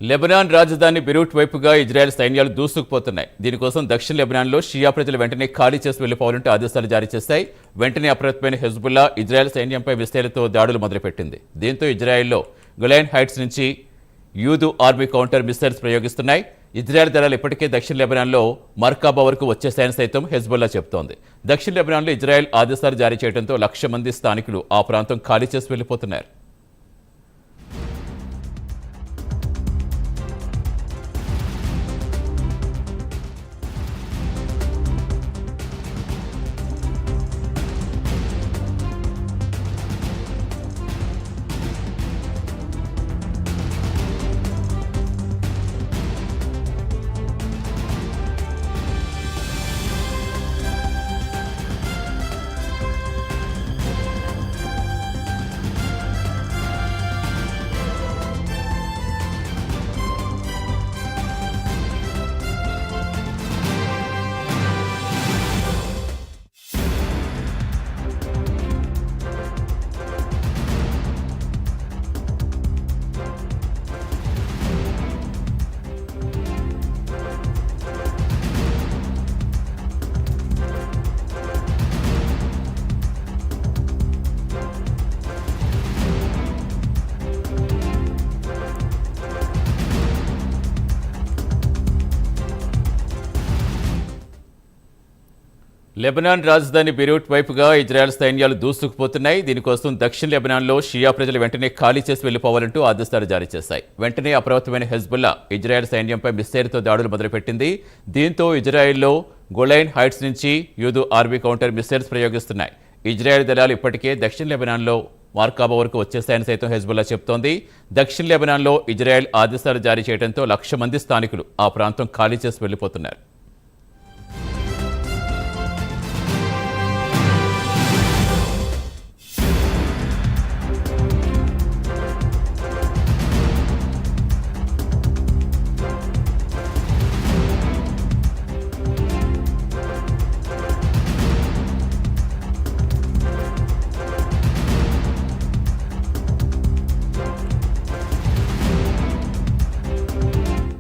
Lebanon రాజధాని బెరూట్ వైపుగా Israel సైన్యాలు దూసుకుపోతున్నాయి. దీనికోసం దక్షిణ లెబనాన్లో షియా ప్రజలు వెంటనే ఖాళీ చేసి వెళ్లిపోవాలంటూ ఆదేశాలు జారీ చేశాయి. వెంటనే అప్రమత్తమైన హెజ్బుల్లా ఇజ్రాయెల్ సైన్యంపై మిస్సైళ్లతో దాడులు మొదలుపెట్టింది. దీంతో ఇజ్రాయెల్లో గొలాన్ హైట్స్ నుంచి యూదు ఆర్మీ కౌంటర్ మిస్సైల్స్ ప్రయోగిస్తున్నాయి. ఇజ్రాయెల్ దళాలు ఇప్పటికే దక్షిణ లెబనాన్లో మర్కాబా వరకు వచ్చేశాయని సైతం హెజ్బుల్లా చెబుతోంది. దక్షిణ లెబనాన్లో ఇజ్రాయెల్ ఆదేశాలు జారీ చేయడంతో 1,00,000 మంది స్థానికులు ఆ ప్రాంతం ఖాళీ చేసి వెళ్లిపోతున్నారు. లెబనాన్ రాజధాని బెరూట్ వైపుగా ఇజ్రాయెల్ సైన్యాలు దూసుకుపోతున్నాయి. దీనికోసం దక్షిణ లెబనాన్లో షియా ప్రజలు వెంటనే ఖాళీ చేసి వెళ్లిపోవాలంటూ ఆదేశాలు జారీ చేశాయి. వెంటనే అప్రమత్తమైన హెజ్బుల్లా ఇజ్రాయెల్ సైన్యంపై మిస్సైల్తో దాడులు మొదలుపెట్టింది. దీంతో ఇజ్రాయెల్లో గొలైన్ హైట్స్ నుంచి యూదు ఆర్మీ కౌంటర్ మిస్సైల్స్ ప్రయోగిస్తున్నాయి. ఇజ్రాయెల్ దళాలు ఇప్పటికే దక్షిణ లెబనాన్లో మార్కాబా వరకు వచ్చేశాయని సైతం హెజ్బుల్లా చెబుతోంది. దక్షిణ లెబనాన్లో ఇజ్రాయెల్ ఆదేశాలు జారీ చేయడంతో 1,00,000 మంది స్థానికులు ఆ ప్రాంతం ఖాళీ చేసి వెళ్లిపోతున్నారు.